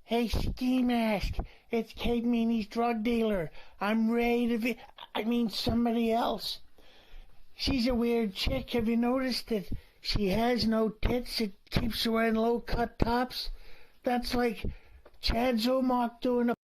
Hey, Ski Mask, it's Kate Meany's drug dealer. I'm ready to be. I mean, somebody else. She's a weird chick. Have you noticed that she has no tits? It keeps her wearing low cut tops. That's like Chad Zomach doing a.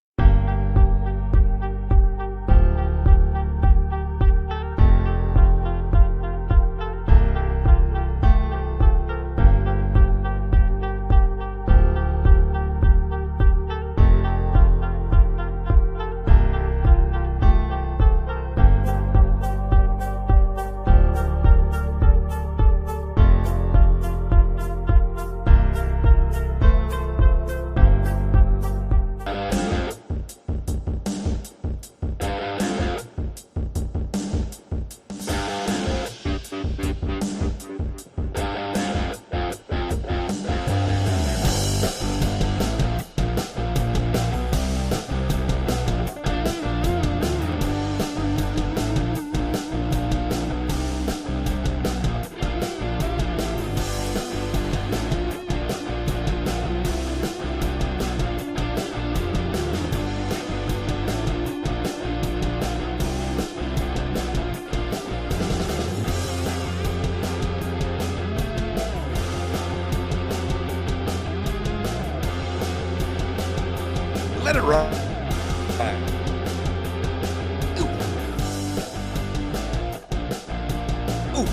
Let it run. Ooh. Ooh.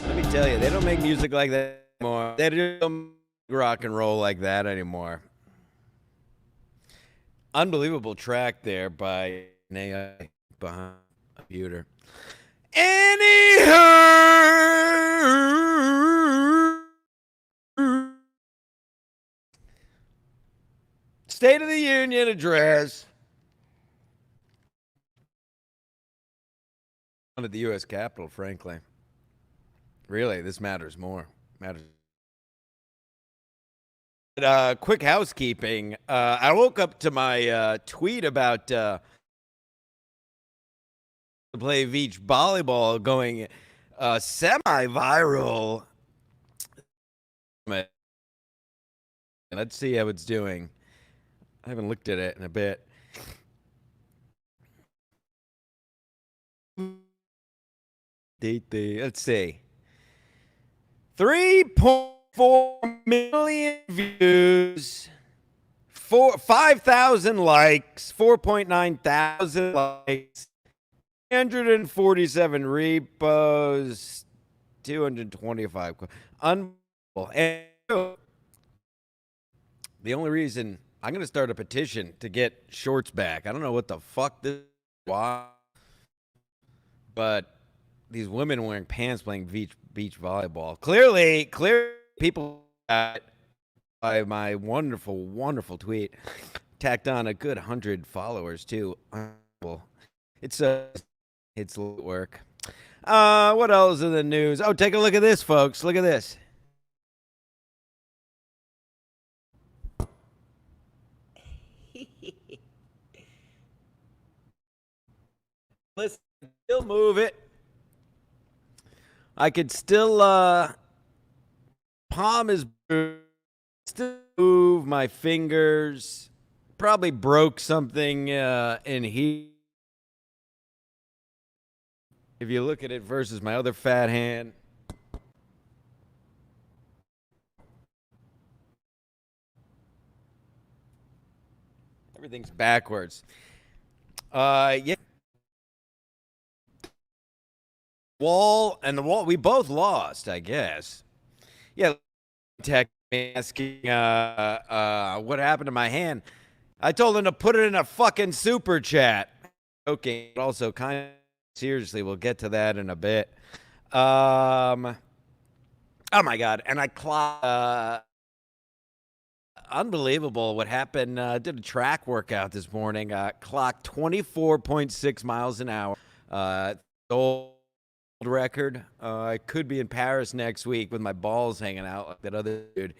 Let me tell you, they don't make music like that anymore. They don't make rock and roll like that anymore. Unbelievable track there by an AI behind a computer. State of the Union address at the U.S. Capitol, frankly. Really, this matters more. Quick housekeeping. I woke up to my tweet about play beach volleyball going semi-viral. Let's see how it's doing. I haven't looked at it in a bit. Let's see. 3.4 million views, 5,000 likes, 4.9 thousand likes, 347 repos, 225. Unbelievable. And the only reason I'm going to start a petition to get shorts back. I don't know what the fuck this is, why, but these women wearing pants playing beach volleyball. Clearly people by my wonderful tweet tacked on a good 100 followers too. It's work. What else in the news? Oh, take a look at this, folks. Look at this. Listen, still move it. I could still palm is still move my fingers. Probably broke something in here. If you look at it versus my other fat hand. Everything's backwards. Yeah. The wall, we both lost, I guess. Yeah. Tech asking what happened to my hand. I told him to put it in a fucking super chat. Okay, but also kind of seriously, we'll get to that in a bit. Oh my God. And I clocked unbelievable what happened. Did a track workout this morning. Clocked 24.6 miles an hour. Old record. I could be in Paris next week with my balls hanging out like that other dude.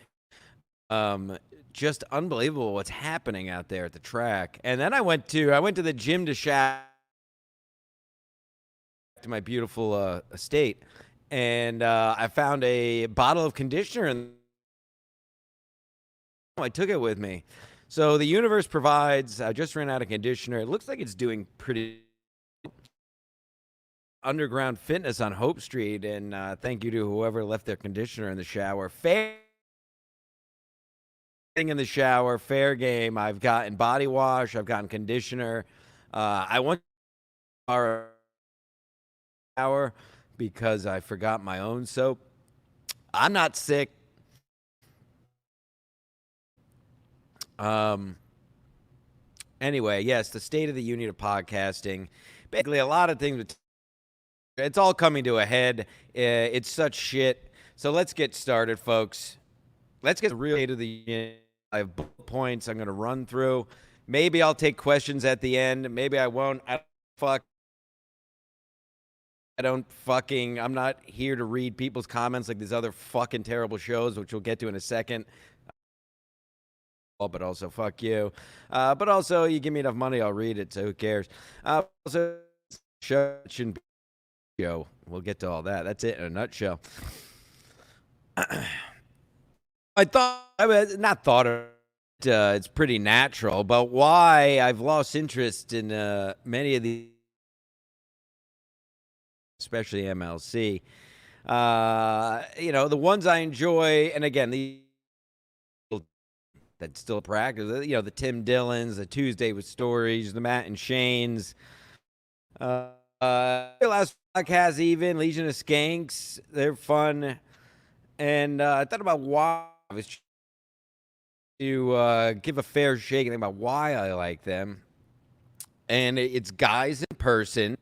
Just unbelievable what's happening out there at the track. And then I went to the gym to shack to my beautiful estate, and I found a bottle of conditioner, and I took it with me. So the universe provides. I just ran out of conditioner. It looks like it's doing pretty underground fitness on Hope Street, and thank you to whoever left their conditioner in the shower. Fair thing in the shower, fair game. I've gotten body wash. I've gotten conditioner. I went to our shower because I forgot my own soap. I'm not sick. Anyway, yes, the state of the union of podcasting. Basically, a lot of things. It's all coming to a head. It's such shit. So let's get started, folks. Let's get the real state of the union. I have bullet points I'm going to run through. Maybe I'll take questions at the end. Maybe I won't. I'm not here to read people's comments like these other fucking terrible shows, which we'll get to in a second. But also, fuck you. But also, you give me enough money, I'll read it, so who cares? Also, shouldn't be show. We'll get to all that. That's it in a nutshell. It's pretty natural, but why I've lost interest in many of these, especially MLC. The ones I enjoy, and again, the that still practice, the Tim Dillons, the Tuesday with Stories, the Matt and Shane's, last podcast, even Legion of Skanks, they're fun. And I thought about why I was to give a fair shake and think about why I like them. And it's guys in person.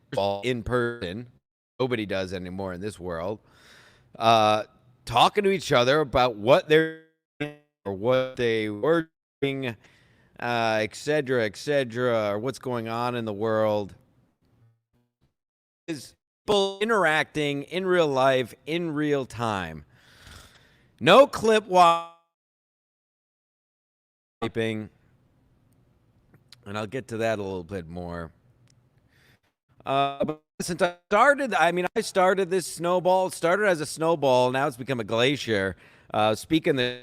Nobody does anymore in this world. Talking to each other about what they're doing or what they were doing, et cetera, or what's going on in the world. Is people interacting in real life, in real time. No clip wiping, and I'll get to that a little bit more. But since I started this snowball. It started as a snowball. Now it's become a glacier. Speaking of,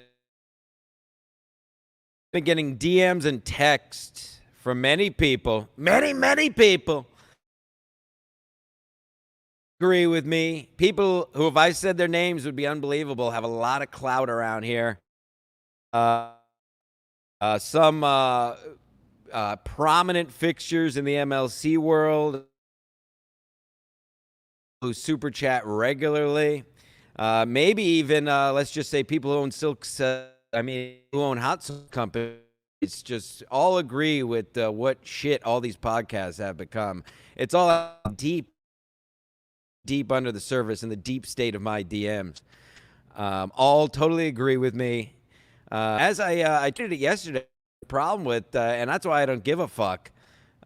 been getting DMs and texts from many people, many people. Agree with me. People who, if I said their names, would be unbelievable, have a lot of clout around here. Some prominent fixtures in the MLC world who super chat regularly. Maybe even, let's just say, people who own who own hot sauce companies. It's just all agree with what shit all these podcasts have become. It's all deep under the surface in the deep state of my DMs. All totally agree with me. As I did it yesterday, the problem with, and that's why I don't give a fuck.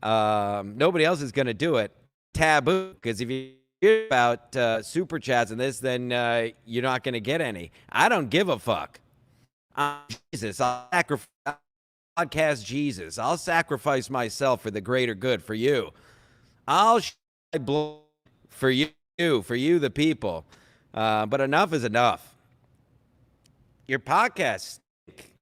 Nobody else is going to do it. Taboo, because if you hear about super chats and this, then you're not going to get any. I don't give a fuck. Jesus, I'll sacrifice podcast Jesus. I'll sacrifice myself for the greater good for you. I'll shed blood for you, the people. But enough is enough. Your podcasts stink.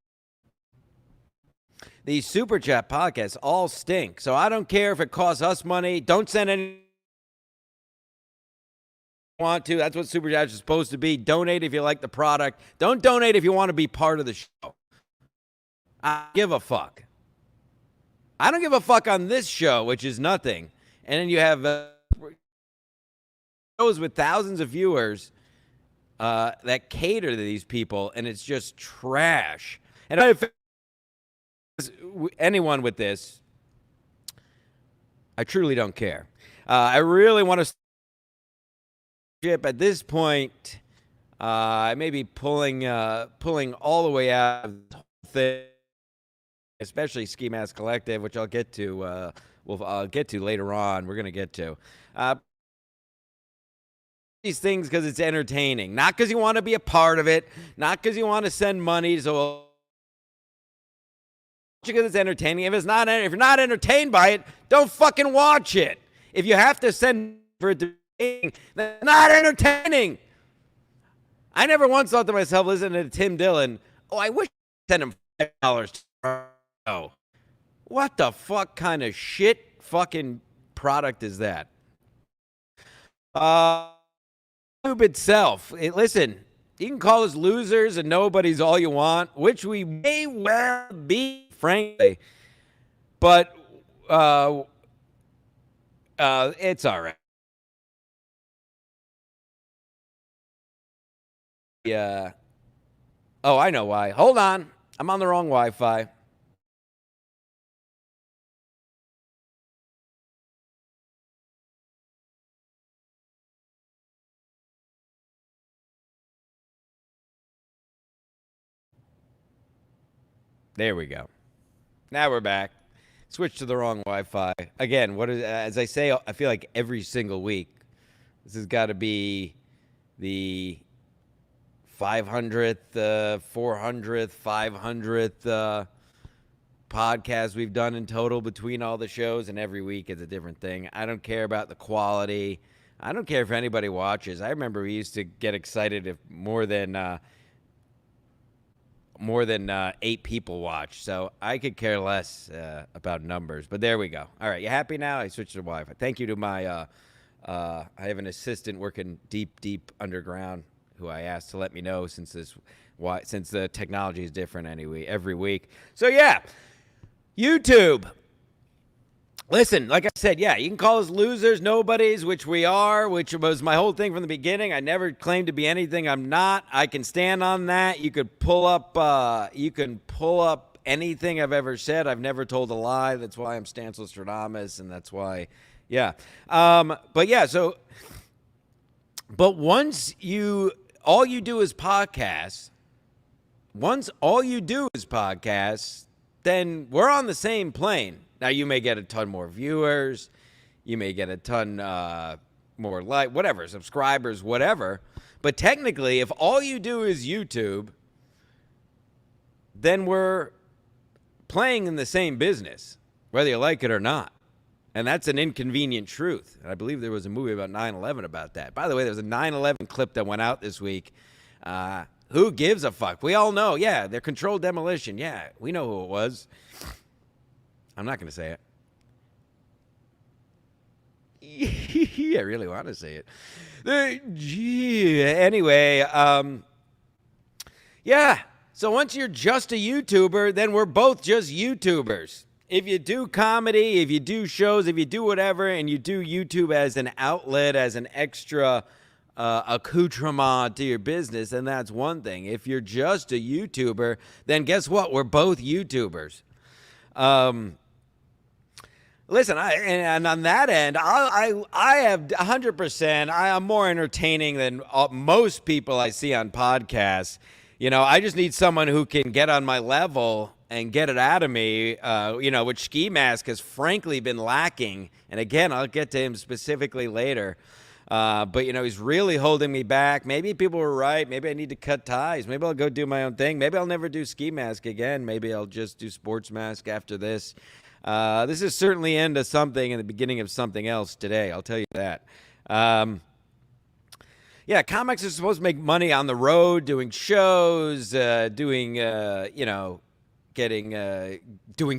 These super chat podcasts all stink. So I don't care if it costs us money. Don't send any. Want to. That's what super chats is supposed to be. Donate if you like the product. Don't donate if you want to be part of the show. I don't give a fuck. I don't give a fuck on this show, which is nothing. And then you have shows with thousands of viewers that cater to these people, and it's just trash. And if anyone with this, I truly don't care. I really want to ship at this point. I may be pulling all the way out of the whole thing, especially Ski Mask Collective, which I'll get to. I'll get to later on. We're gonna get to these things because it's entertaining, not because you want to be a part of it, not because you want to send money. So because it's entertaining. If you're not entertained by it, don't fucking watch it. If you have to send for it to be, that's not entertaining. I never once thought to myself, listening to Tim Dillon, oh, I wish I sent him $5 tomorrow. What the fuck kind of shit fucking product is that? YouTube itself. Listen, you can call us losers and nobodies all you want, which we may well be, frankly. But it's all right. Yeah. Oh, I know why. Hold on. I'm on the wrong Wi-Fi. There we go. Now we're back. Switch to the wrong Wi-Fi. Again, as I say, I feel like every single week, this has got to be the 500th, 400th, 500th podcast we've done in total between all the shows, and every week it's a different thing. I don't care about the quality. I don't care if anybody watches. I remember we used to get excited if more than 8 people watch. So I could care less about numbers. But there we go. All right, you happy now? I switched to Wi-Fi. Thank you to my I have an assistant working deep underground who I asked to let me know since the technology is different anyway every week. So yeah, YouTube. Listen, like I said, yeah, you can call us losers, nobodies, which we are, which was my whole thing from the beginning. I never claimed to be anything I'm not. I can stand on that. You could pull up anything I've ever said. I've never told a lie. That's why I'm Stancil Stradamus, and that's why, yeah. But once all you do is podcasts, then we're on the same plane. Now, you may get a ton more viewers. You may get a ton more whatever, subscribers, whatever. But technically, if all you do is YouTube, then we're playing in the same business, whether you like it or not. And that's an inconvenient truth. And I believe there was a movie about 9/11 about that. By the way, there was a 9/11 clip that went out this week. Who gives a fuck? We all know. Yeah, they're controlled demolition. Yeah, we know who it was. I'm not going to say it. I really want to say it. Anyway, yeah. So once you're just a YouTuber, then we're both just YouTubers. If you do comedy, if you do shows, if you do whatever, and you do YouTube as an outlet, as an extra accoutrement to your business, then that's one thing. If you're just a YouTuber, then guess what? We're both YouTubers. Listen, and on that end, I have 100%. I am more entertaining than most people I see on podcasts. You know, I just need someone who can get on my level and get it out of me, which Ski Mask has frankly been lacking. And again, I'll get to him specifically later. But, he's really holding me back. Maybe people were right. Maybe I need to cut ties. Maybe I'll go do my own thing. Maybe I'll never do Ski Mask again. Maybe I'll just do Sports Mask after this. This is certainly end of something and the beginning of something else today. I'll tell you that. Comics are supposed to make money on the road, doing shows, doing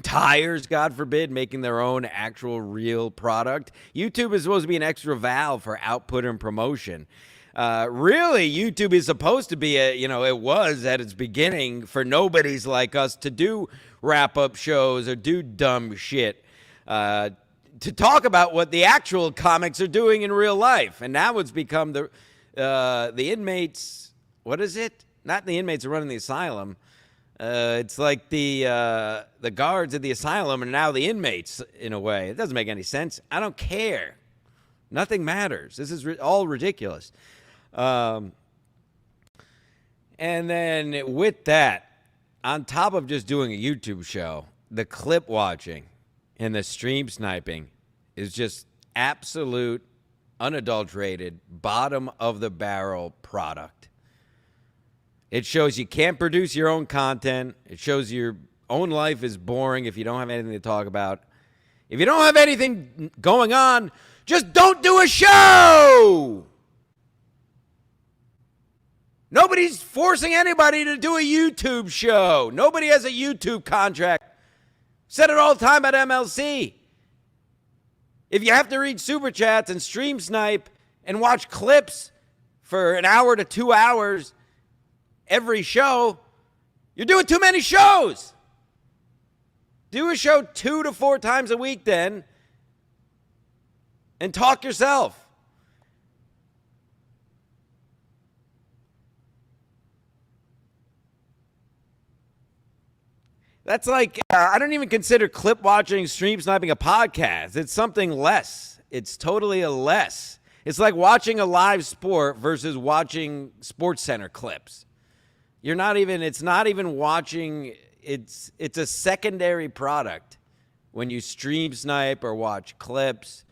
tires, God forbid, making their own actual real product. YouTube is supposed to be an extra valve for output and promotion. Really, YouTube is supposed to be it was at its beginning for nobodies like us to do wrap-up shows or do dumb shit, to talk about what the actual comics are doing in real life. And now it's become the inmates. What is it? Not the inmates are running the asylum. It's like the guards at the asylum are now the inmates in a way. It doesn't make any sense. I don't care. Nothing matters. This is all ridiculous. And then with that, on top of just doing a YouTube show, the clip watching and the stream sniping is just absolute, unadulterated, bottom of the barrel product. It shows you can't produce your own content. It shows your own life is boring if you don't have anything to talk about. If you don't have anything going on, just don't do a show! Nobody's forcing anybody to do a YouTube show. Nobody has a YouTube contract. Said it all the time at MLC. If you have to read Super Chats and stream snipe and watch clips for an hour to 2 hours every show, you're doing too many shows. Do a show 2 to 4 times a week then and talk yourself. That's like, I don't even consider clip watching, stream sniping a podcast. It's something less. It's totally a less. It's like watching a live sport versus watching Sports Center clips. It's not even watching, it's a secondary product when you stream snipe or watch clips.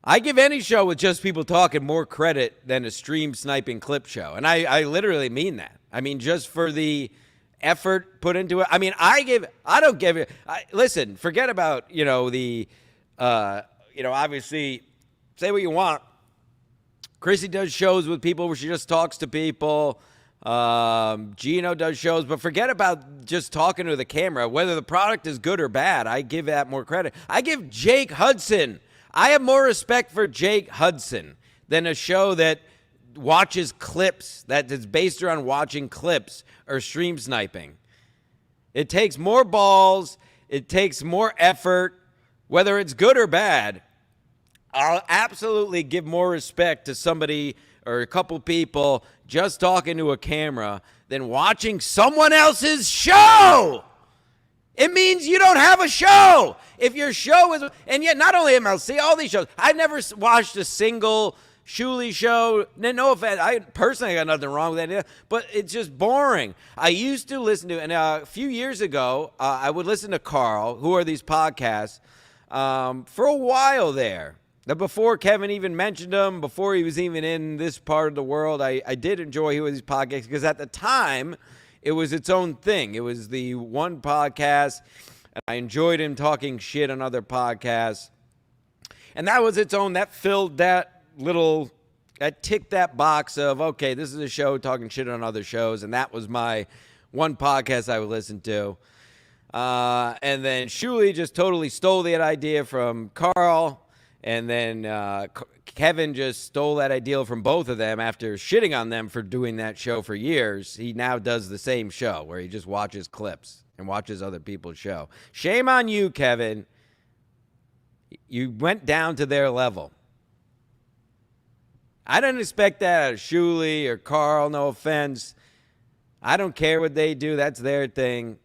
I give any show with just people talking more credit than a stream sniping clip show. And I literally mean that. I mean, just for the effort put into it. I mean, listen, forget about, obviously, say what you want. Chrissy does shows with people where she just talks to people. Gino does shows, but forget about just talking to the camera. Whether the product is good or bad, I give that more credit. I give Jake Hudson. I have more respect for Jake Hudson than a show that watches clips, that is based around watching clips or stream sniping. It takes more balls. It takes more effort. Whether it's good or bad, I'll absolutely give more respect to somebody or a couple people just talking to a camera than watching someone else's show. It means you don't have a show. If your show is, and yet not only MLC, all these shows. I've never watched a single Shuley show. No offense, I personally got nothing wrong with that, but it's just boring. I used to listen to, and a few years ago, I would listen to Carl, who are these podcasts, for a while there. Now, before Kevin even mentioned him, before he was even in this part of the world, I did enjoy hearing these podcasts because at the time, it was its own thing. It was the one podcast, and I enjoyed him talking shit on other podcasts. And that was its own, that filled that ticked that box of, okay, this is a show talking shit on other shows, and that was my one podcast I would listen to. And then Shuley just totally stole that idea from Carl, and then Kevin just stole that idea from both of them after shitting on them for doing that show for years. He now does the same show where he just watches clips and watches other people's show. Shame on you, Kevin. You went down to their level. I didn't expect that out of Shuley or Carl, no offense. I don't care what they do. That's their thing.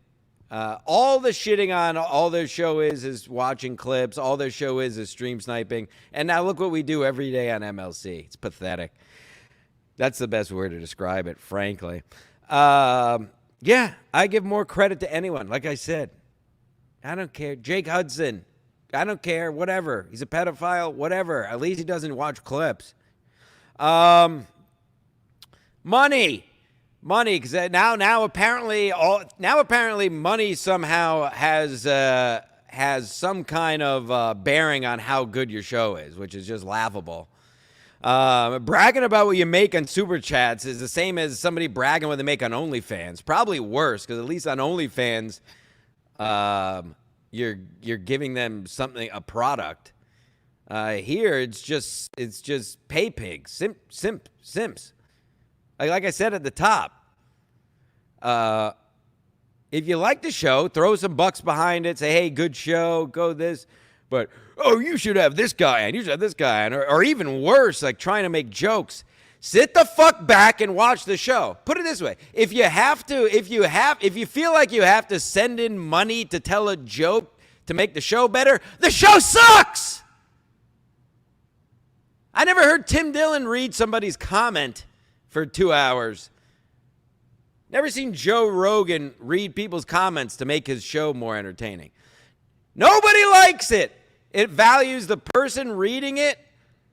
All the shitting on all their show is watching clips. All their show is stream sniping. And now look what we do every day on MLC. It's pathetic. That's the best word to describe it, frankly. Yeah, I give more credit to anyone. Like I said, I don't care. Jake Hudson, I don't care. Whatever. He's a pedophile. Whatever. At least he doesn't watch clips. Money, because now apparently money somehow has some kind of bearing on how good your show is, which is just laughable. Bragging about what you make on Super Chats is the same as somebody bragging what they make on OnlyFans. Probably worse, because at least on OnlyFans, you're giving them something, a product. Here, it's just pay pigs, simps. Like I said at the top, if you like the show, throw some bucks behind it. Say, hey, good show, go this. But, oh, you should have this guy, and you should have this guy, and or even worse, like trying to make jokes. Sit the fuck back and watch the show. Put it this way: if you feel like you have to send in money to tell a joke to make the show better, the show sucks. I never heard Tim Dillon read somebody's comment for 2 hours. Never seen Joe Rogan read people's comments to make his show more entertaining. Nobody likes it. It values the person reading it.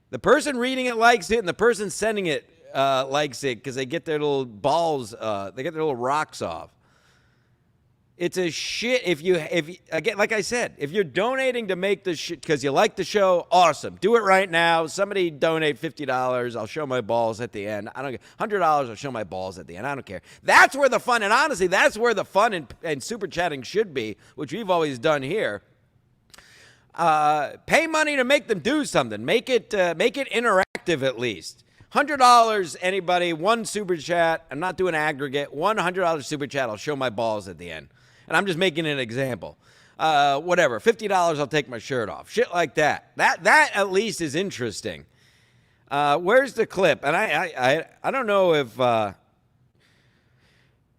The person reading it likes it, and the person sending it likes it because they get their little balls, they get their little rocks off. It's a shit. If you again, like I said, if you're donating to make the shit because you like the show, awesome. Do it right now. Somebody donate $50. I'll show my balls at the end. I don't get $100. I'll show my balls at the end. I don't care. That's where the fun, and honestly, that's where the fun and super chatting should be, which we've always done here. Pay money to make them do something. Make it interactive at least. $100, anybody, one super chat. I'm not doing aggregate. $100 super chat. I'll show my balls at the end. And I'm just making an example. Whatever. $50, I'll take my shirt off. Shit like that. That at least is interesting. Where's the clip? And I don't know if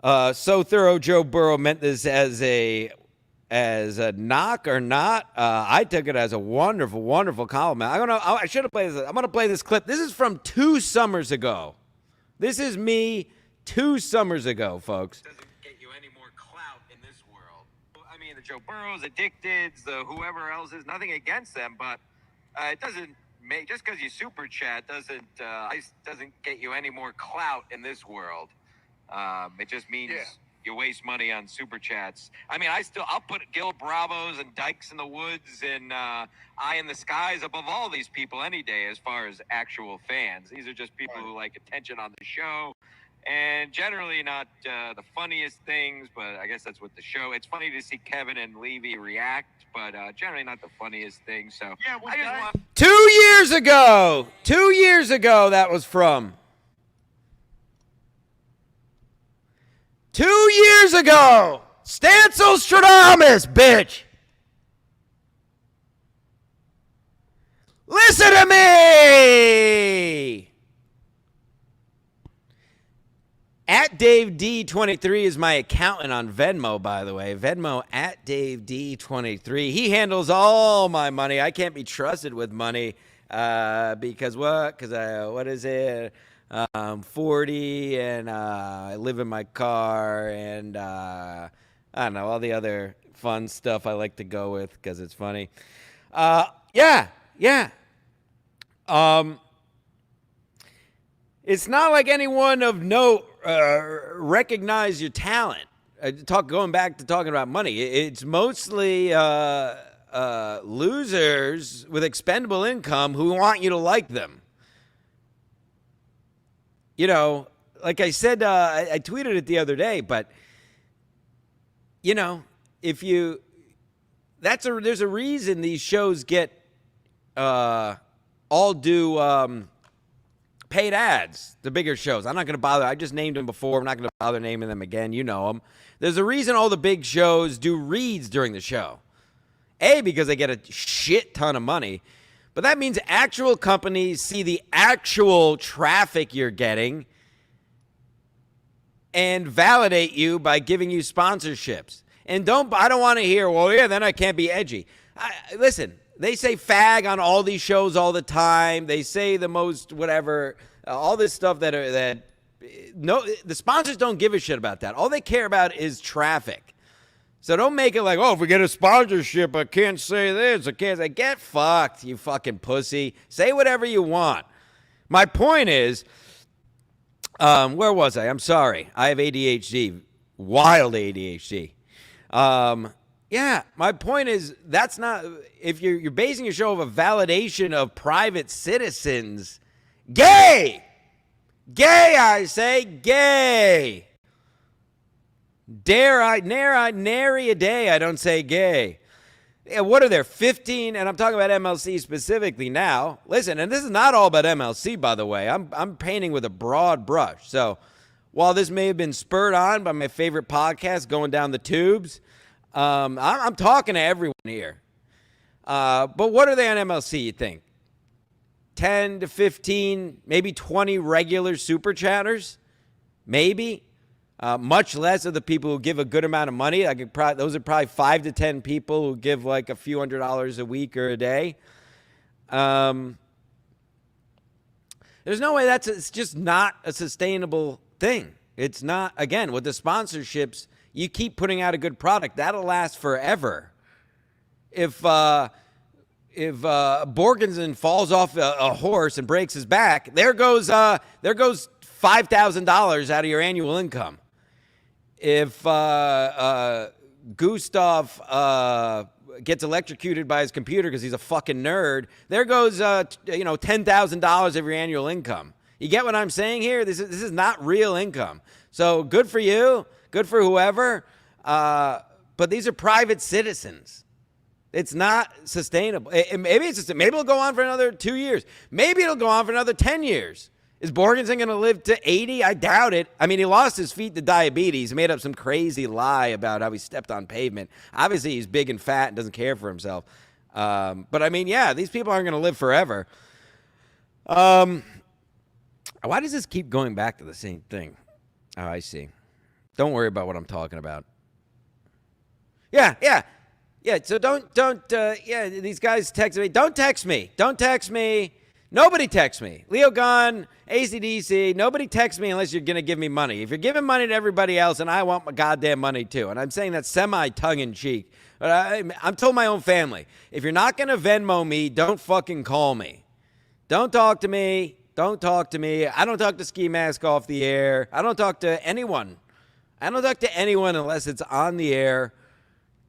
So Thorough Joe Burrow meant this as a knock or not. I took it as a wonderful, wonderful compliment. I should have played this. I'm going to play this clip. This is from 2 summers ago. This is me 2 summers ago, folks. Doesn't get you any more clout in this world. I mean, the Joe Burrows, the Dickdids, the whoever else is, nothing against them, but it doesn't make, just because you super chat doesn't get you any more clout in this world. It just means you waste money on super chats. I mean, I'll put Gil Bravos and Dykes in the Woods and Eye in the Skies above all these people any day as far as actual fans. These are just people who like attention on the show and generally not the funniest things, but I guess that's what the show. It's funny to see Kevin and Levy react, but generally not the funniest thing. So I just want 2 years ago. 2 years ago that was from. 2 years ago, Stancil Stradamus, bitch. Listen to me. At Dave D23 is my accountant on Venmo, by the way. Venmo at Dave D23. He handles all my money. I can't be trusted with money because what? Because what is it? I'm 40 and I live in my car and I don't know, all the other fun stuff I like to go with because it's funny. Yeah. It's not like anyone of note recognize your talent. Going back to talking about money, it's mostly losers with expendable income who want you to like them. You know, like I said, I tweeted it the other day, but, you know, there's a reason these shows get all do paid ads, the bigger shows. I'm not going to bother. I just named them before. I'm not going to bother naming them again. You know them. There's a reason all the big shows do reads during the show. A, because they get a shit ton of money. But that means actual companies see the actual traffic you're getting and validate you by giving you sponsorships. And I don't want to hear, well, yeah, then I can't be edgy. Listen, they say fag on all these shows all the time. They say the most whatever, all this stuff the sponsors don't give a shit about that. All they care about is traffic. So don't make it like, oh, if we get a sponsorship, I can't say this. I can't say, get fucked, you fucking pussy. Say whatever you want. My point is, where was I? I'm sorry. I have ADHD, wild ADHD. Yeah, my point is that's not, if you're basing your show of a validation of private citizens, gay, I say, gay. Nary a day I don't say gay. Yeah, what are there, 15? And I'm talking about MLC specifically now. Listen, and this is not all about MLC, by the way. I'm painting with a broad brush. So while this may have been spurred on by my favorite podcast, Going Down the Tubes, I'm talking to everyone here. But what are they on MLC, you think? 10 to 15, maybe 20 regular super chatters? Maybe. Much less of the people who give a good amount of money. Those are probably 5 to 10 people who give like a few $100s a week or a day. There's no way it's just not a sustainable thing. It's not, again, with the sponsorships, you keep putting out a good product. That'll last forever. If Borgensen falls off a horse and breaks his back, there goes $5,000 out of your annual income. If Gustav gets electrocuted by his computer because he's a fucking nerd, there goes $10,000 of your annual income. You get what I'm saying here? This is not real income. So good for you, good for whoever. But these are private citizens. It's not sustainable. Maybe it'll go on for another 2 years. Maybe it'll go on for another 10 years. Is Borgenson going to live to 80? I doubt it. I mean, he lost his feet to diabetes. He made up some crazy lie about how he stepped on pavement. Obviously, he's big and fat and doesn't care for himself. But I mean, yeah, these people aren't going to live forever. Why does this keep going back to the same thing? Oh, I see. Don't worry about what I'm talking about. Yeah. So don't. These guys text me. Don't text me. Nobody texts me. Leo Gunn, ACDC, nobody texts me unless you're going to give me money. If you're giving money to everybody else, and I want my goddamn money too. And I'm saying that semi-tongue-in-cheek. But I'm told my own family, if you're not going to Venmo me, don't fucking call me. Don't talk to me. I don't talk to Ski Mask off the air. I don't talk to anyone. Unless it's on the air.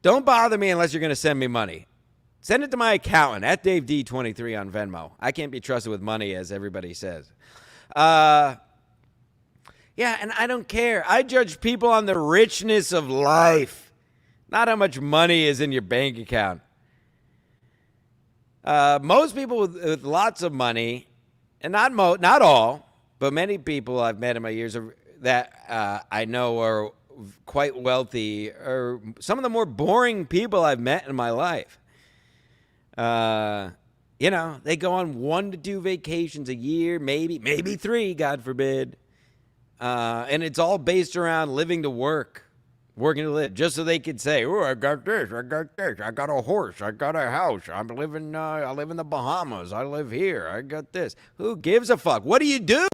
Don't bother me unless you're going to send me money. Send it to my accountant, at DaveD23 on Venmo. I can't be trusted with money, as everybody says. Yeah, and I don't care. I judge people on the richness of life, not how much money is in your bank account. Most people with lots of money, and not all, but many people I've met in my years that I know are quite wealthy, or some of the more boring people I've met in my life. They go on 1 to 2 vacations a year, maybe 3, God forbid. And it's all based around living to working to live, just so they could say, "Oh, I got this, I got a horse, I got a house, I live in the Bahamas, I live here, I got this." Who gives a fuck? What do you do?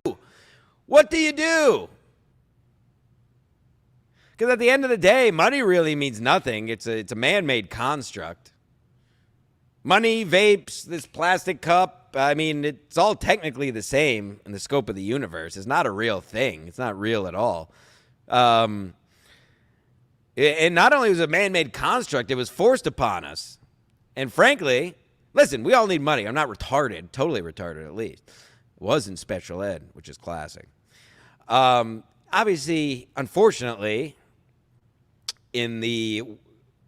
Because at the end of the day, money really means nothing. It's a man-made construct. Money, vapes, this plastic cup, I mean, it's all technically the same in the scope of the universe. It's not a real thing. It's not real at all. And not only was it a man-made construct, it was forced upon us. And frankly, listen, we all need money. I'm not retarded, totally retarded at least. Was in special ed, which is classic. Obviously, unfortunately, in the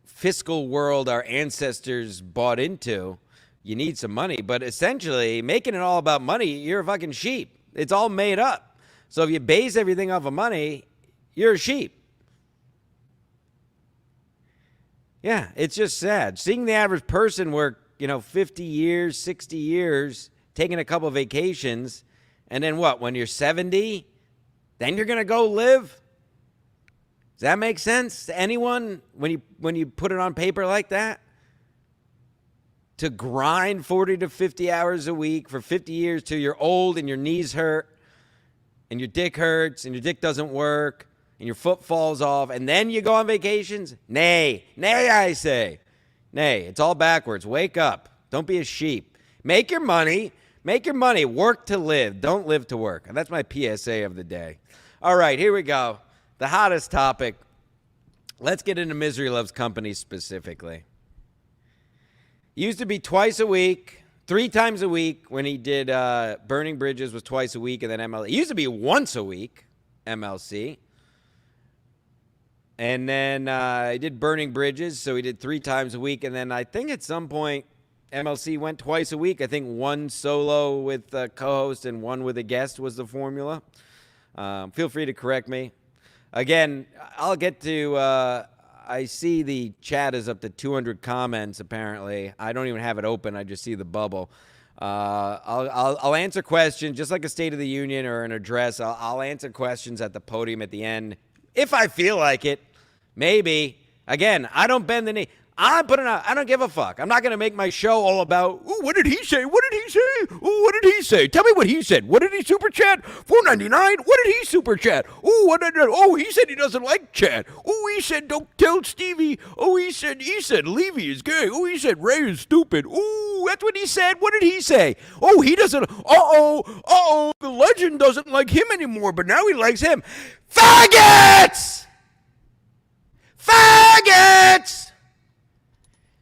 fiscal world our ancestors bought into, you need some money. But essentially, making it all about money, you're a fucking sheep. It's all made up. So if you base everything off of money, you're a sheep. Yeah, it's just sad. Seeing the average person work, 50 years, 60 years, taking a couple of vacations, and then what? When you're 70, then you're going to go live? Does that make sense to anyone when you put it on paper like that? To grind 40 to 50 hours a week for 50 years till you're old and your knees hurt and your dick hurts and your dick doesn't work and your foot falls off, and then you go on vacations? Nay, I say. Nay, it's all backwards. Wake up. Don't be a sheep. Make your money. Work to live. Don't live to work. And that's my PSA of the day. All right, here we go. The hottest topic. Let's get into Misery Loves Company specifically. Used to be twice a week, 3 times a week when he did Burning Bridges was twice a week, and then MLC. It used to be once a week, MLC. And then he did Burning Bridges, so he did 3 times a week. And then I think at some point MLC went twice a week. I think 1 solo with a co-host and 1 with a guest was the formula. Feel free to correct me. Again, I'll get to, I see the chat is up to 200 comments, apparently. I don't even have it open. I just see the bubble. I'll answer questions, just like a State of the Union or an address. I'll answer questions at the podium at the end, if I feel like it. Maybe. Again, I don't bend the knee. I don't give a fuck. I'm not going to make my show all about, "Ooh, what did he say? What did he say? Ooh, what did he say? Tell me what he said. What did he super chat? $4.99? What did he super chat? Ooh, he said he doesn't like chat. Ooh, he said don't tell Stevie. Oh, he said Levy is gay. Oh, he said Ray is stupid. Ooh, that's what he said. What did he say? Oh, he doesn't. The legend doesn't like him anymore, but now he likes him. Faggots! Faggots! chats?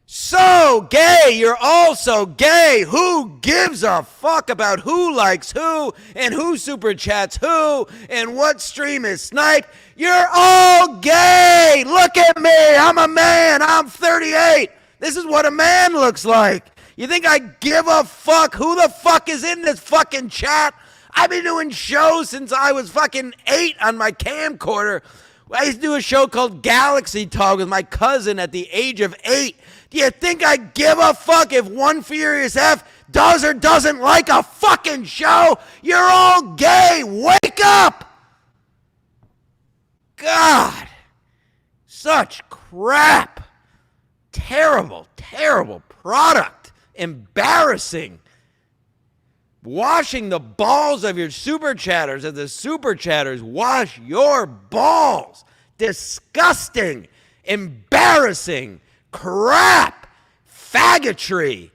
So gay, you're all so gay. Who gives a fuck about who likes who and who super chats who and what stream is sniped? You're all gay. Look at me. I'm a man. I'm 38. This is what a man looks like. You think I give a fuck who the fuck is in this fucking chat? I've been doing shows since I was fucking 8 on my camcorder. I used to do a show called Galaxy Talk with my cousin at the age of 8. Do you think I give a fuck if One Furious F does or doesn't like a fucking show? You're all gay. Wake up! God. Such crap. Terrible, terrible product. Embarrassing. Washing the balls of your super chatters as the super chatters wash your balls. Disgusting. Embarrassing. Crap, faggotry,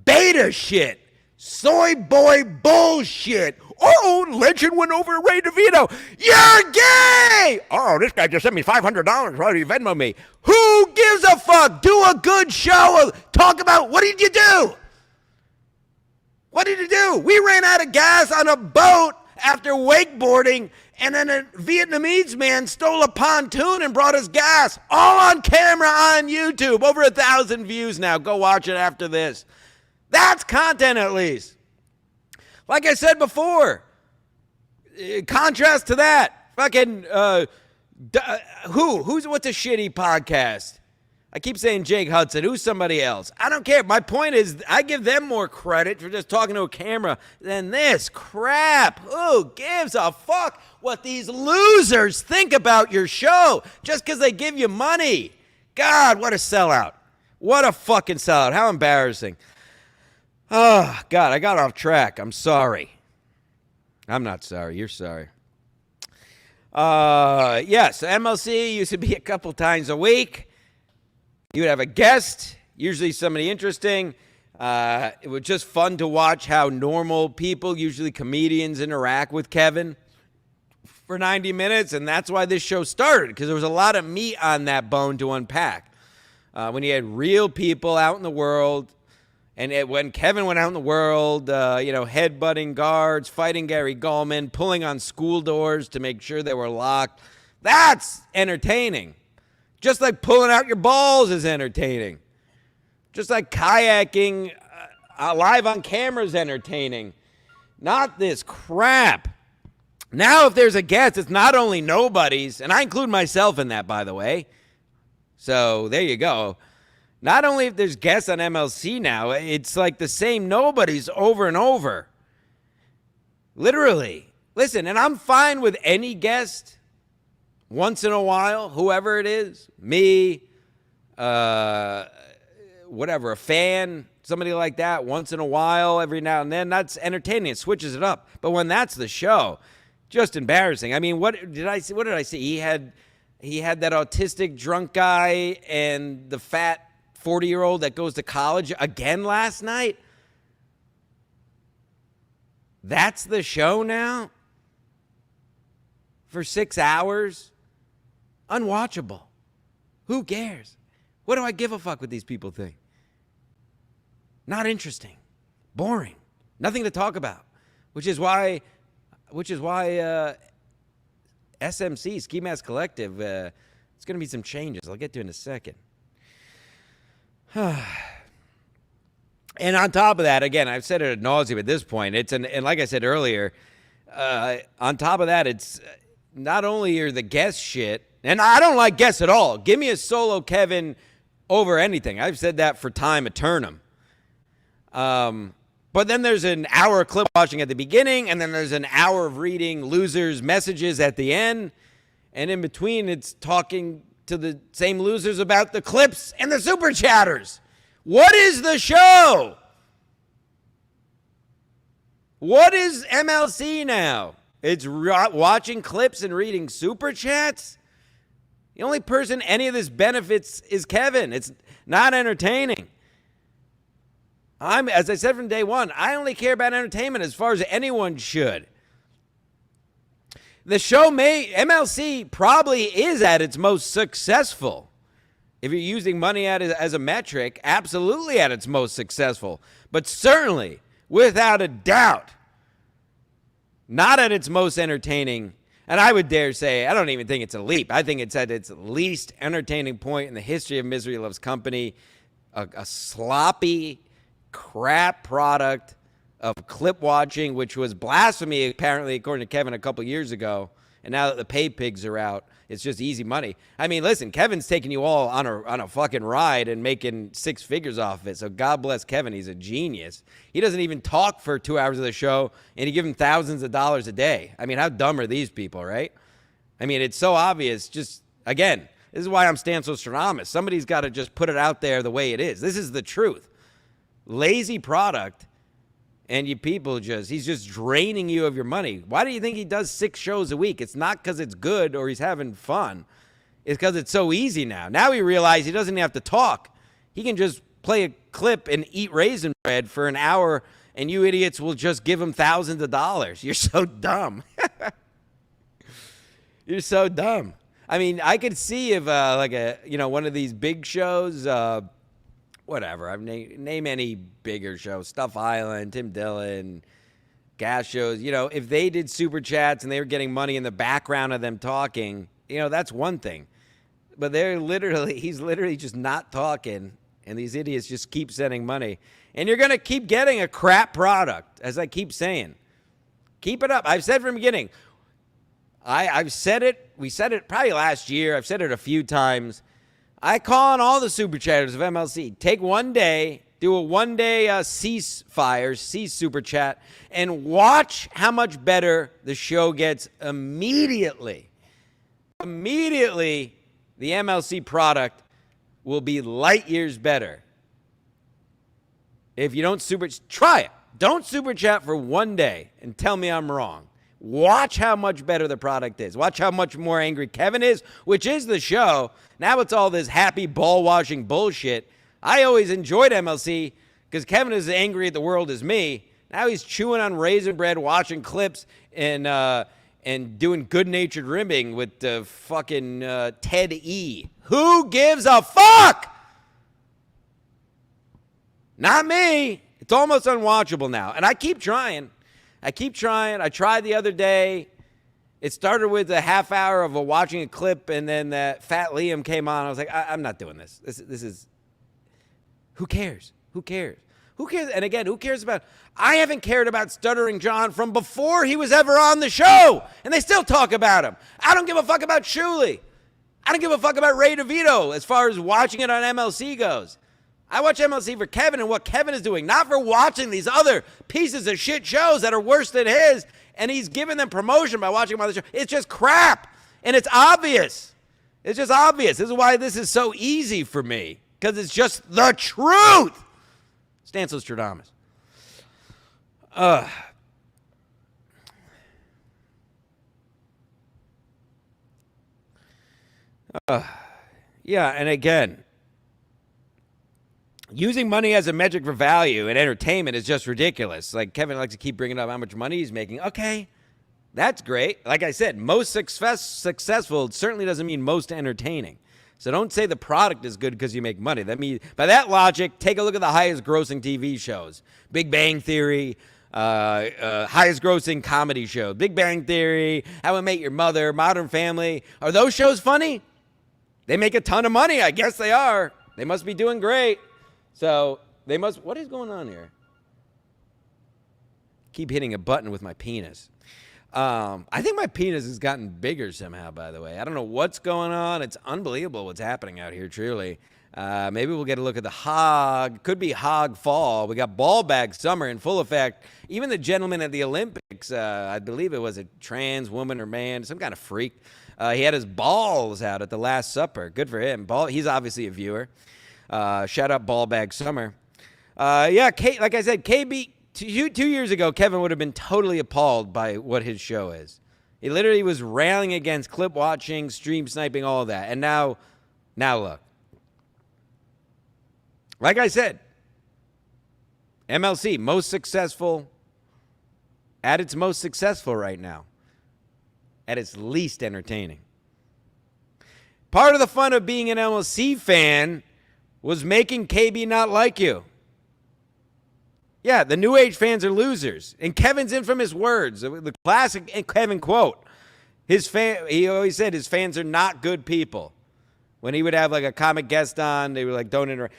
beta shit, soy boy bullshit. Oh, legend went over Ray DeVito. You're gay. Oh, this guy just sent me $500. Why do you Venmo me? Who gives a fuck? Do a good show. Talk about what did you do? What did you do? We ran out of gas on a boat after wakeboarding, and then a Vietnamese man stole a pontoon and brought us gas. All on camera on YouTube. Over 1,000 views now. Go watch it after this. That's content, at least. Like I said before, contrast to that, fucking, what's a shitty podcast? I keep saying Jake Hudson. Who's somebody else? I don't care. My point is I give them more credit for just talking to a camera than this crap. Who gives a fuck what these losers think about your show just because they give you money? God, what a sellout. What a fucking sellout. How embarrassing. Oh, God, I got off track. I'm sorry. I'm not sorry. You're sorry. Yes, MLC used to be a couple times a week. You would have a guest, usually somebody interesting. It was just fun to watch how normal people, usually comedians, interact with Kevin for 90 minutes. And that's why this show started, because there was a lot of meat on that bone to unpack. When you had real people out in the world, and when Kevin went out in the world, headbutting guards, fighting Gary Gallman, pulling on school doors to make sure they were locked, that's entertaining. Just like pulling out your balls is entertaining. Just like kayaking live on camera is entertaining. Not this crap. Now if there's a guest, it's not only nobodies, and I include myself in that, by the way. So there you go. Not only if there's guests on MLC now, it's like the same nobodies over and over. Literally. Listen, and I'm fine with any guest. Once in a while, whoever it is, me, whatever, a fan, somebody like that, once in a while, every now and then, that's entertaining. It switches it up. But when that's the show, just embarrassing. I mean, what did I see? He had that autistic drunk guy and the fat 40-year-old that goes to college again last night. That's the show now? For 6 hours? Unwatchable. Who cares? What do I give a fuck what these people think? Not interesting. Boring. Nothing to talk about. Which is why SMC, Ski Mask Collective, it's going to be some changes. I'll get to in a second. And on top of that, again, I've said it ad nauseum at this point. And like I said earlier, on top of that, it's not only are the guest shit, and I don't like guests at all. Give me a solo Kevin over anything. I've said that for time eternum. But then there's an hour of clip watching at the beginning, and then there's an hour of reading losers' messages at the end. And in between, it's talking to the same losers about the clips and the super chatters. What is the show? What is MLC now? It's watching clips and reading super chats? The only person any of this benefits is Kevin. It's not entertaining. As I said from day one, I only care about entertainment as far as anyone should. The show MLC probably is at its most successful If you're using money as a metric, absolutely at its most successful. But certainly, without a doubt, not at its most entertaining. And I would dare say, I don't even think it's a leap. I think it's at its least entertaining point in the history of Misery Loves Company. A sloppy crap product of clip watching, which was blasphemy, apparently, according to Kevin, a couple years ago. And now that the pay pigs are out, it's just easy money. I mean, listen, Kevin's taking you all on a fucking ride and making six figures off of it. So God bless Kevin. He's a genius. He doesn't even talk for 2 hours of the show, and you give him thousands of dollars a day. I mean, how dumb are these people, right? I mean, it's so obvious. Just, again, this is why I'm Stancil Stradamus. Somebody's got to just put it out there the way it is. This is the truth. Lazy product, and you people he's just draining you of your money. Why do you think he does 6 shows a week? It's not because it's good or he's having fun. It's because it's so easy now. Now he realizes he doesn't have to talk. He can just play a clip and eat raisin bread for an hour, and you idiots will just give him thousands of dollars. You're so dumb. You're so dumb. I mean, I could see if one of these big shows, whatever, name any bigger show, Stuff Island, Tim Dillon, gas shows, if they did super chats and they were getting money in the background of them talking, that's one thing. But he's literally just not talking, and these idiots just keep sending money. And you're going to keep getting a crap product, as I keep saying. Keep it up. I've said from the beginning. I've said it. We said it probably last year. I've said it a few times. I call on all the super chatters of MLC. Take one day, do a one-day cease super chat, and watch how much better the show gets immediately. Immediately, the MLC product will be light years better. If you don't try it. Don't super chat for one day and tell me I'm wrong. Watch how much better the product is. Watch how much more angry Kevin is, which is the show. Now it's all this happy ball-washing bullshit. I always enjoyed MLC because Kevin is as angry at the world as me. Now he's chewing on raisin bread, watching clips, and doing good-natured ribbing with fucking Ted E. Who gives a fuck? Not me. It's almost unwatchable now. And I keep trying. I tried the other day. It started with a half hour of watching a clip, and then that Fat Liam came on. I was like, I'm not doing this. This is, who cares? Who cares? Who cares? And again, who cares about, I haven't cared about Stuttering John from before he was ever on the show, and they still talk about him. I don't give a fuck about Shuley. I don't give a fuck about Ray DeVito as far as watching it on MLC goes. I watch MLC for Kevin and what Kevin is doing, not for watching these other pieces of shit shows that are worse than his, and he's giving them promotion by watching them on the show. It's just crap, and it's obvious. It's just obvious. This is why this is so easy for me, because it's just the truth. Stancil Stradamus. Yeah, and again, using money as a metric for value and entertainment is just ridiculous. Like Kevin likes to keep bringing up how much money he's making. Okay, that's great. Like I said, most successful certainly doesn't mean most entertaining. So don't say the product is good because you make money. That means, by that logic, take a look at the highest grossing TV shows. Big Bang Theory, highest grossing comedy show. Big Bang Theory, How I Met Your Mother, Modern Family. Are those shows funny? They make a ton of money. I guess they are. They must be doing great. So they must, what is going on here? Keep hitting a button with my penis. I think my penis has gotten bigger somehow, by the way. I don't know what's going on. It's unbelievable what's happening out here, truly. Maybe we'll get a look at the hog. Could be hog fall. We got ball bag summer in full effect. Even the gentleman at the Olympics, I believe it was a trans woman or man, some kind of freak. He had his balls out at the Last Supper. Good for him. He's obviously a viewer. Shout out ball bag summer. Yeah, like I said, KB, 2 years ago, Kevin would have been totally appalled by what his show is. He literally was railing against clip watching, stream sniping, all of that. And now look. Like I said, MLC, most successful, at its most successful right now, at its least entertaining. Part of the fun of being an MLC fan was making KB not like you. Yeah, the New Age fans are losers. And Kevin's infamous words, the classic Kevin quote, he always said his fans are not good people. When he would have like a comic guest on, they were like, don't interrupt.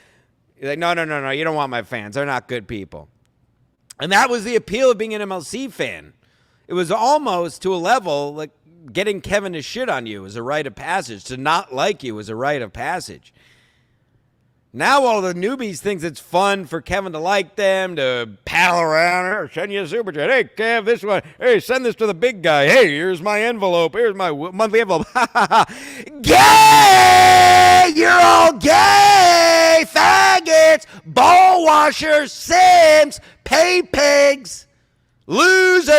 He's like, no, you don't want my fans. They're not good people. And that was the appeal of being an MLC fan. It was almost to a level like getting Kevin to shit on you is a rite of passage. To not like you is a rite of passage. Now all the newbies think it's fun for Kevin to like them, to pal around, send you a super chat. Hey, Kev, this one. Hey, send this to the big guy. Hey, here's my envelope. Here's my monthly envelope. Gay! You're all gay! Faggots! Ball washers! Sims! Pay pigs! Losers!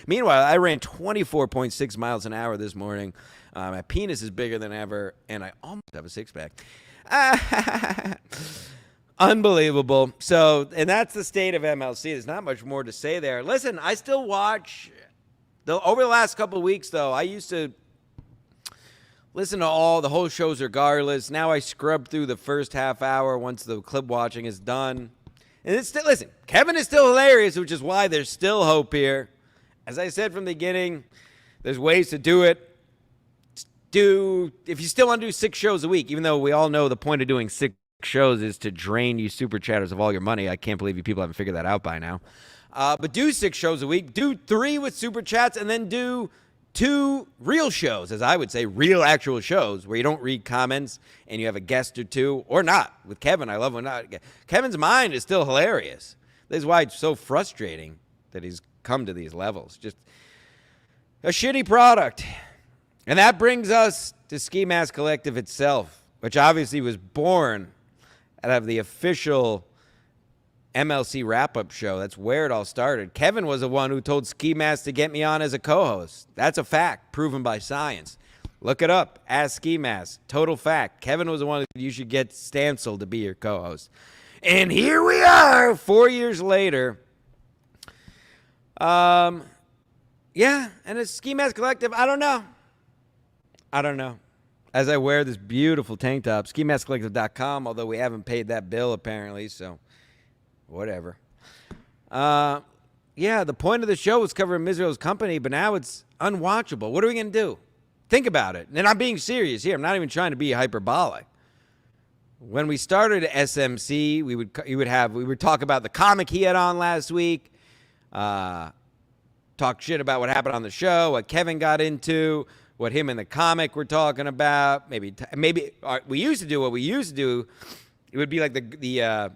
Meanwhile, I ran 24.6 miles an hour this morning. My penis is bigger than ever, and I almost have a six-pack. Unbelievable. So, and that's the state of MLC. There's not much more to say there. Listen, I still watch. Over the last couple of weeks, though, I used to listen to the whole shows regardless. Now I scrub through the first half hour once the clip watching is done. And it's still, listen, Kevin is still hilarious, which is why there's still hope here. As I said from the beginning, there's ways to do it. If you still want to do 6 shows a week, even though we all know the point of doing 6 shows is to drain you super chatters of all your money. I can't believe you people haven't figured that out by now. But do 6 shows a week. Do 3 with super chats, and then do 2 real shows, as I would say, real actual shows where you don't read comments and you have a guest or 2, or not. With Kevin, I love when not. Kevin's mind is still hilarious. This is why it's so frustrating that he's come to these levels. Just a shitty product. And that brings us to Ski Mask Collective itself, which obviously was born out of the official MLC wrap-up show. That's where it all started. Kevin was the one who told Ski Mask to get me on as a co-host. That's a fact, proven by science. Look it up. Ask Ski Mask. Total fact. Kevin was the one that you should get Stancil to be your co-host. And here we are, 4 years later. Yeah, and a Ski Mask Collective, I don't know. As I wear this beautiful tank top, skimaskcollective.com, although we haven't paid that bill apparently, so whatever. Yeah, the point of the show was covering Mizrael's company, but now it's unwatchable. What are we going to do? Think about it. And I'm being serious here. I'm not even trying to be hyperbolic. When we started SMC, we would talk about the comic he had on last week, talk shit about what happened on the show, what Kevin got into, what him and the comic were talking about. Maybe we used to do what we used to do. It would be like the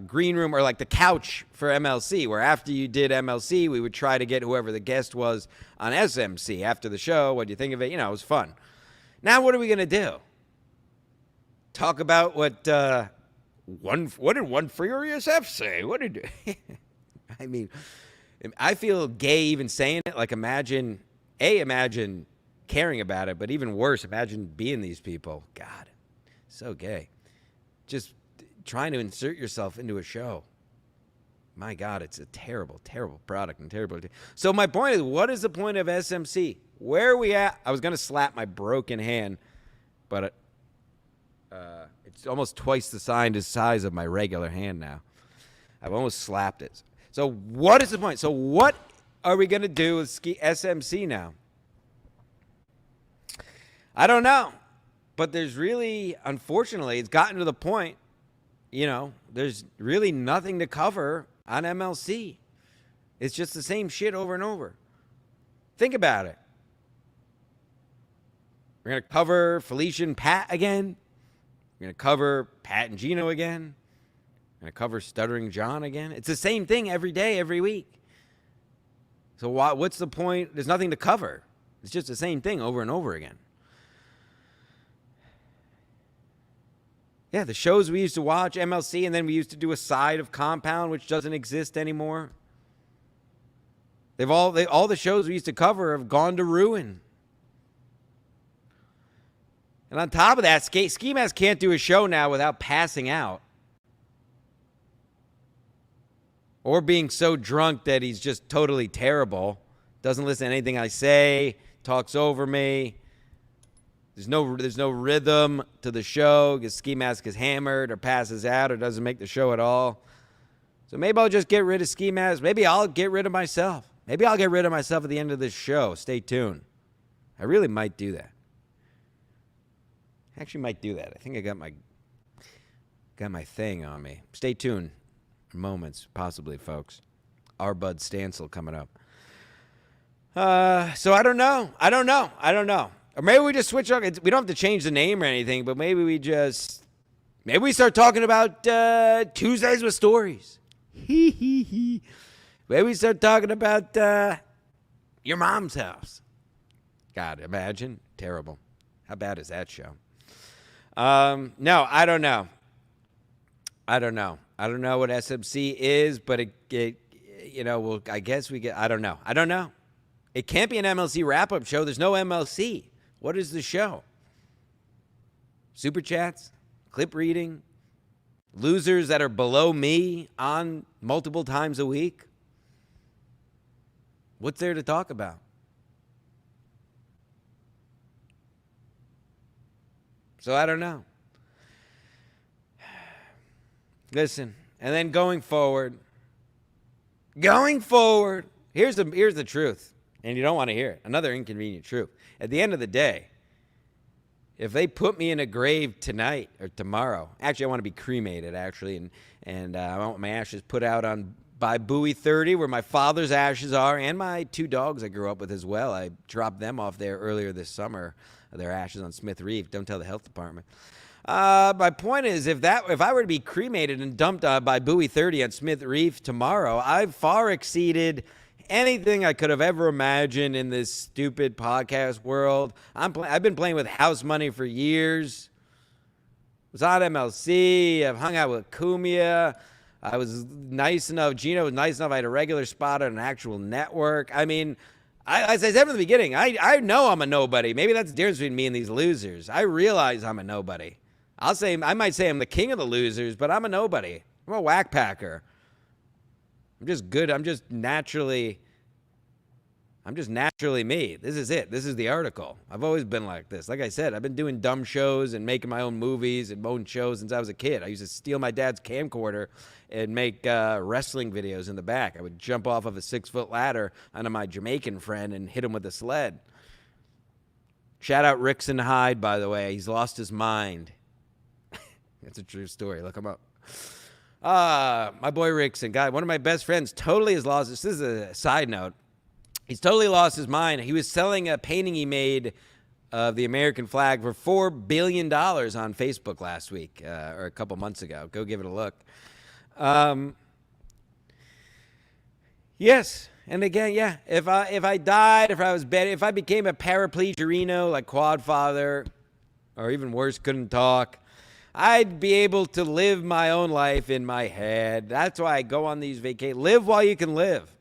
green room or like the couch for MLC, where after you did MLC, we would try to get whoever the guest was on SMC after the show. What do you think of it? It was fun. Now what are we going to do? Talk about what did One Furious F say? What did I mean, I feel gay even saying it. Like imagine caring about it, but even worse, imagine being these people. God, so gay. Just trying to insert yourself into a show. My God, it's a terrible, terrible product and terrible. So my point is, what is the point of SMC? Where are we at? I was going to slap my broken hand, but it's almost twice the size of my regular hand now. I've almost slapped it. So what is the point? So what are we going to do with SMC now? I don't know. But there's really, unfortunately, it's gotten to the point, there's really nothing to cover on MLC. It's just the same shit over and over. Think about it. We're going to cover Felicia and Pat again. We're going to cover Pat and Gino again. We're going to cover Stuttering John again. It's the same thing every day, every week. So what's the point? There's nothing to cover. It's just the same thing over and over again. Yeah, the shows we used to watch, MLC, and then we used to do a side of Compound, which doesn't exist anymore. All the shows we used to cover have gone to ruin. And on top of that, Ski Mask can't do a show now without passing out. or being so drunk that he's just totally terrible, doesn't listen to anything I say, talks over me. There's no rhythm to the show because Ski Mask is hammered or passes out or doesn't make the show at all. So maybe I'll just get rid of Ski Mask. Maybe I'll get rid of myself. Maybe I'll get rid of myself at the end of this show. Stay tuned. I really might do that. Actually might do that. I think I got my thing on me. Stay tuned. Moments, possibly, folks. Our Bud Stancil coming up. So I don't know. Or maybe we just switch up. We don't have to change the name or anything, but maybe we start talking about Tuesdays with Stories. Maybe we start talking about your mom's house. God, imagine. Terrible. How bad is that show? No, I don't know. I don't know what SMC is, but I guess we get, I don't know. It can't be an MLC wrap-up show. There's no MLC. What is the show? Super chats, clip reading, losers that are below me on multiple times a week. What's there to talk about? So I don't know. Listen, and then going forward, here's the truth, and you don't want to hear it. Another inconvenient truth. At the end of the day, if they put me in a grave tonight or tomorrow, actually I want to be cremated, actually, and I want my ashes put out by Bowie 30, where my father's ashes are, and my 2 dogs I grew up with as well. I dropped them off there earlier this summer, their ashes on Smith Reef. Don't tell the health department. My point is, if I were to be cremated and dumped by Bowie 30 on Smith Reef tomorrow, I've far exceeded anything I could have ever imagined in this stupid podcast world. I've been playing with house money for years. I was on MLC. I've hung out with Kumia. I was nice enough. Gino was nice enough. I had a regular spot on an actual network. I mean, as I said from the beginning, I know I'm a nobody. Maybe that's the difference between me and these losers. I realize I'm a nobody. I might say I'm the king of the losers, but I'm a nobody. I'm a whack packer. I'm just good. I'm just naturally me. This is it. This is the article. I've always been like this. Like I said, I've been doing dumb shows and making my own movies and own shows since I was a kid. I used to steal my dad's camcorder and make wrestling videos in the back. I would jump off of a 6-foot ladder onto my Jamaican friend and hit him with a sled. Shout out Rickson Hyde, by the way. He's lost his mind. That's a true story. Look him up. My boy Rickson, one of my best friends, totally has lost. This is a side note. He's totally lost his mind. He was selling a painting he made of the American flag for $4 billion on Facebook last week or a couple months ago. Go give it a look. Yes, and again, yeah. If I died, if I was bad, if I became a paraplegic, like Quadfather, or even worse, couldn't talk, I'd be able to live my own life in my head. That's why I go on these vacations. Live while you can live.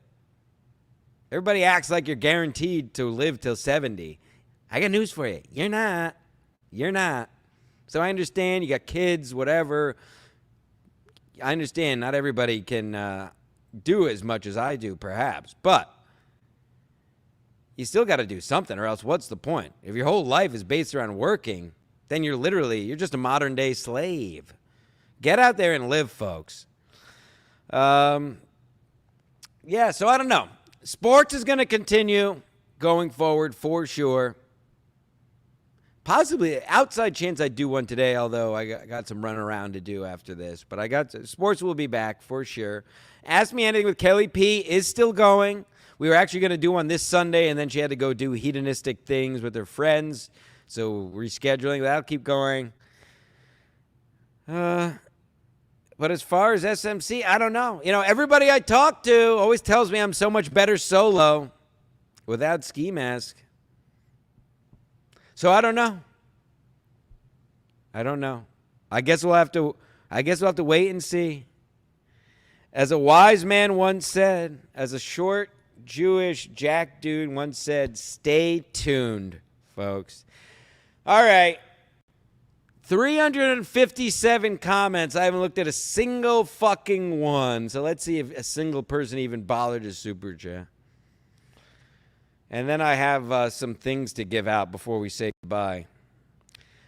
Everybody acts like you're guaranteed to live till 70. I got news for you. You're not. You're not. So I understand you got kids, whatever. I understand not everybody can do as much as I do, perhaps. But you still got to do something, or else what's the point? If your whole life is based around working, then you're just a modern day slave. Get out there and live, folks. Yeah, so I don't know. Sports is going to continue going forward for sure. Possibly outside chance I do one today, although I got some running around to do after this. But sports will be back for sure. Ask Me Anything with Kelly P is still going. We were actually going to do one this Sunday, and then she had to go do hedonistic things with her friends. So rescheduling, that'll keep going. But as far as SMC, I don't know. Everybody I talk to always tells me I'm so much better solo without Ski Mask. So I don't know. I guess we'll have to wait and see. As a wise man once said, as a short Jewish jack dude once said, stay tuned, folks. All right. 357 comments. I haven't looked at a single fucking one. So let's see if a single person even bothered to super chat. And then I have some things to give out before we say goodbye.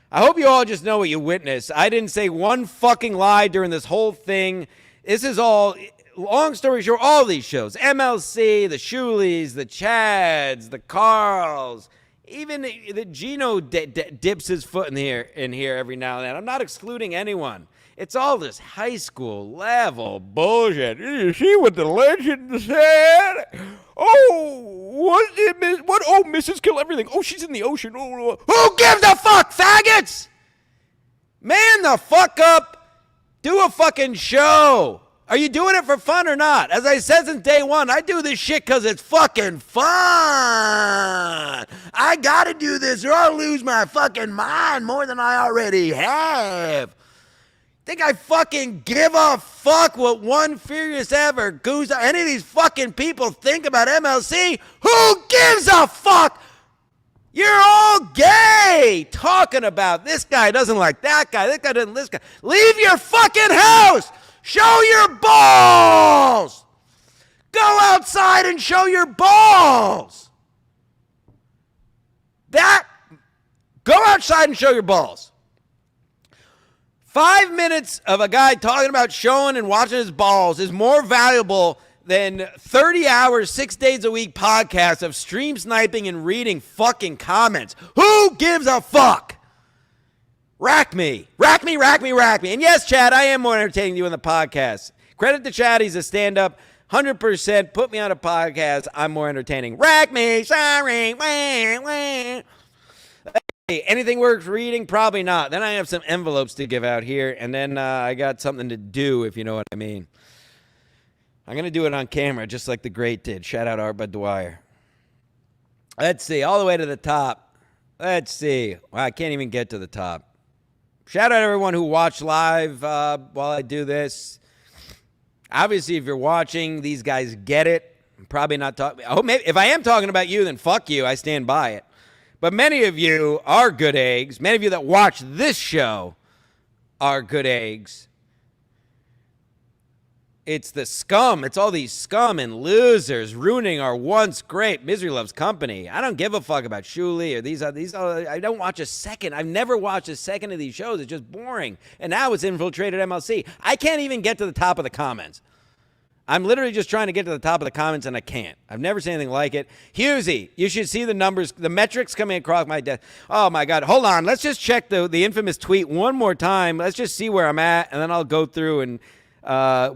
I hope you all just know what you witnessed. I didn't say one fucking lie during this whole thing. This is all, long story short, all these shows. MLC, the Shuleys, the Chads, the Carls, even the Gino dips his foot in here every now and then. I'm not excluding anyone. It's all this high school level bullshit. Did you see what the legend said? Oh, what did Miss? What? Oh, Mrs. Kill Everything. Oh, she's in the ocean. Oh, who gives a fuck, faggots? Man the fuck up. Do a fucking show. Are you doing it for fun or not? As I said since day one, I do this shit because it's fucking fun. I gotta do this or I'll lose my fucking mind more than I already have. Think I fucking give a fuck what one Furious Ever goose any of these fucking people think about MLC? Who gives a fuck? You're all gay talking about this guy doesn't like that guy, this guy doesn't this guy. Leave your fucking house. Show your balls. Go outside and show your balls. Go outside and show your balls. 5 minutes of a guy talking about showing and watching his balls is more valuable than 30 hours, 6 days a week podcast of stream sniping and reading fucking comments. Who gives a fuck? Rack me. Rack me, rack me, rack me. And yes, Chad, I am more entertaining than you in the podcast. Credit to Chad. He's a stand-up. 100%. Put me on a podcast. I'm more entertaining. Rack me. Sorry. Wah, wah. Hey, anything worth reading? Probably not. Then I have some envelopes to give out here. And then I got something to do, if you know what I mean. I'm going to do it on camera, just like the great did. Shout out Art Bud Dwyer. Let's see. All the way to the top. Let's see. Well, I can't even get to the top. Shout out everyone who watched live while I do this. Obviously, if you're watching, these guys get it. I'm probably not talking. Oh, maybe if I am talking about you, then fuck you. I stand by it. But many of you are good eggs. Many of you that watch this show are good eggs. It's the scum. It's all these scum and losers ruining our once great Misery Loves Company. I don't give a fuck about Shuli or these. I don't watch a second. I've never watched a second of these shows. It's just boring. And now it's infiltrated MLC. I can't even get to the top of the comments. I'm literally just trying to get to the top of the comments, and I can't. I've never seen anything like it. Husey, you should see the numbers, the metrics coming across my desk. Oh, my God. Hold on. Let's just check the infamous tweet one more time. Let's just see where I'm at, and then I'll go through and...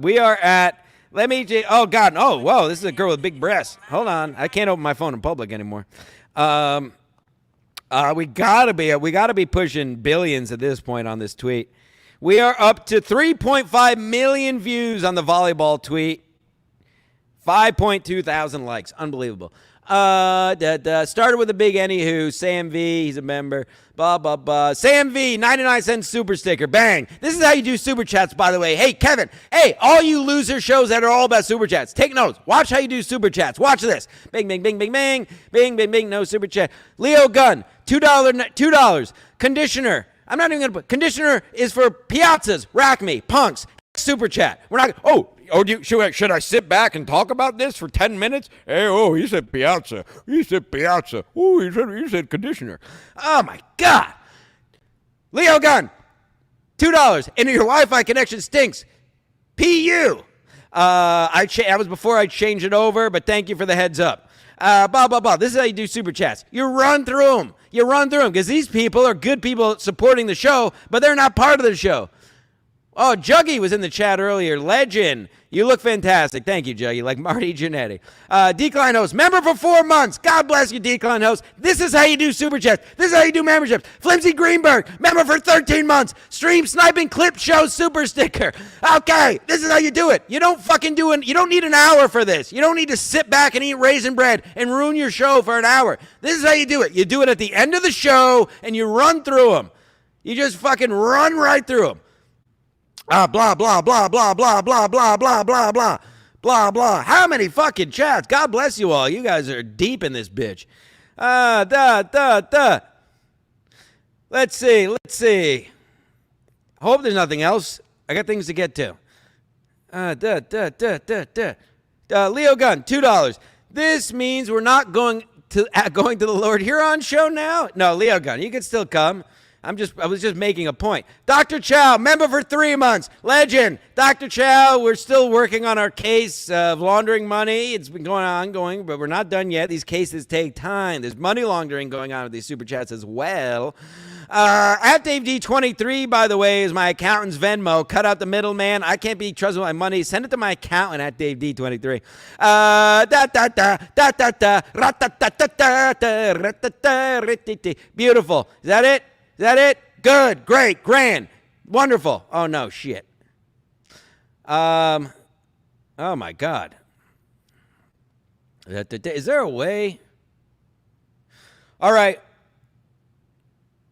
we are at, oh God, oh, whoa, this is a girl with big breasts. Hold on, I can't open my phone in public anymore. We gotta be pushing billions at this point on this tweet. We are up to 3.5 million views on the volleyball tweet. 5.2 thousand likes, unbelievable. Started with a big anywho. Sam V, he's a member. Blah, blah, blah. Sam V, 99-cent super sticker. Bang. This is how you do super chats, by the way. Hey, Kevin. Hey, all you loser shows that are all about super chats. Take notes. Watch how you do super chats. Watch this. Bing, bing, bing, bing, bing. Bing, bing, bing. No super chat. Leo Gunn, $2. Conditioner. I'm not even going to put. Conditioner is for piazzas. Rack me. Punks. Super chat. We're not. Should I sit back and talk about this for 10 minutes? Hey, he said piazza. He said piazza. Oh, he said conditioner. Oh my God. Leo Gunn, $2. And your Wi-Fi connection stinks. PU. That was before I changed it over, but thank you for the heads up. Blah, blah, blah. This is how you do super chats. You run through them. Because these people are good people supporting the show, but they're not part of the show. Oh, Juggy was in the chat earlier. Legend. You look fantastic. Thank you, Juggy. Like Marty Jannetty. Decline host. Member for 4 months. God bless you, Decline host. This is how you do super chats. This is how you do memberships. Flimsy Greenberg. Member for 13 months. Stream sniping clip show super sticker. Okay. This is how you do it. You don't fucking do it. You don't need an hour for this. You don't need to sit back and eat raisin bread and ruin your show for an hour. This is how you do it. You do it at the end of the show and you run through them. You just fucking run right through them. Blah, blah, blah, blah, blah, blah, blah, blah, blah, blah, blah, blah. How many fucking chats? God bless you all. You guys are deep in this bitch. Let's see. hope there's nothing else. I got things to get to. Leo Gunn, $2. This means we're not going to the Lord Huron show now? No, Leo Gunn, you can still come. I was just making a point. Dr. Chow, member for 3 months. Legend. Dr. Chow, we're still working on our case of laundering money. It's been ongoing, but we're not done yet. These cases take time. There's money laundering going on with these super chats as well. At Dave D23, by the way, is my accountant's Venmo. Cut out the middleman. I can't be trusted with my money. Send it to my accountant at Dave D23. Beautiful. Is that it? Is that it? Good, great, grand, wonderful. Oh no, shit. Oh my God. Is there a way? All right.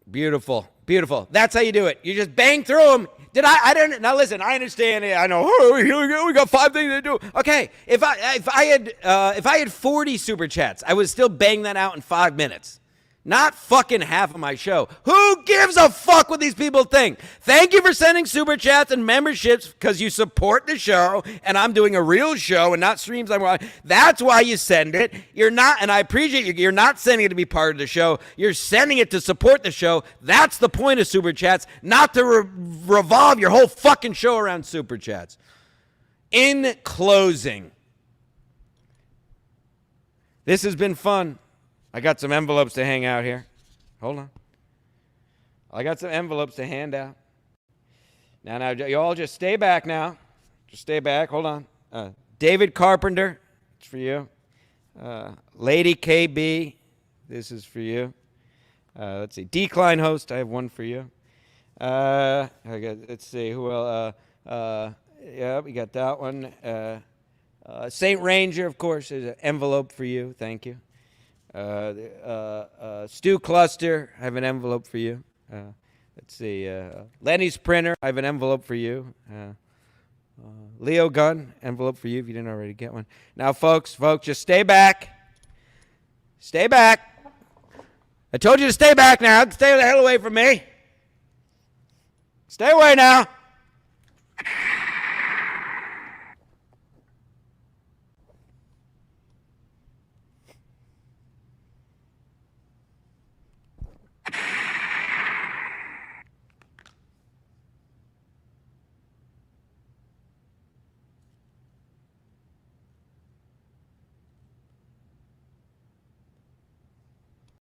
Beautiful, beautiful. That's how you do it. You just bang through them. I don't. Now listen. I understand it. I know. Oh, here we got 5 things to do. Okay. If I had 40 super chats, I would still bang that out in 5 minutes. Not fucking half of my show. Who gives a fuck what these people think? Thank you for sending super chats and memberships because you support the show and I'm doing a real show and not streams I'm on. That's why you send it. You're not, and I appreciate you. You're not sending it to be part of the show. You're sending it to support the show. That's the point of super chats, not to revolve your whole fucking show around super chats. In closing, this has been fun. I got some envelopes to hang out here. Hold on. I got some envelopes to hand out. Now, you all just stay back now. Just stay back. Hold on. David Carpenter, it's for you. Lady KB, this is for you. Let's see. Decline Host, I have one for you. Let's see. Who else? Yeah, we got that one. Saint Ranger, of course, is an envelope for you. Thank you. Stu Cluster, I have an envelope for you. Let's see. Lenny's Printer, I have an envelope for you. Leo Gunn, envelope for you if you didn't already get one. Now, folks, just stay back. Stay back. I told you to stay back now. Stay the hell away from me. Stay away now.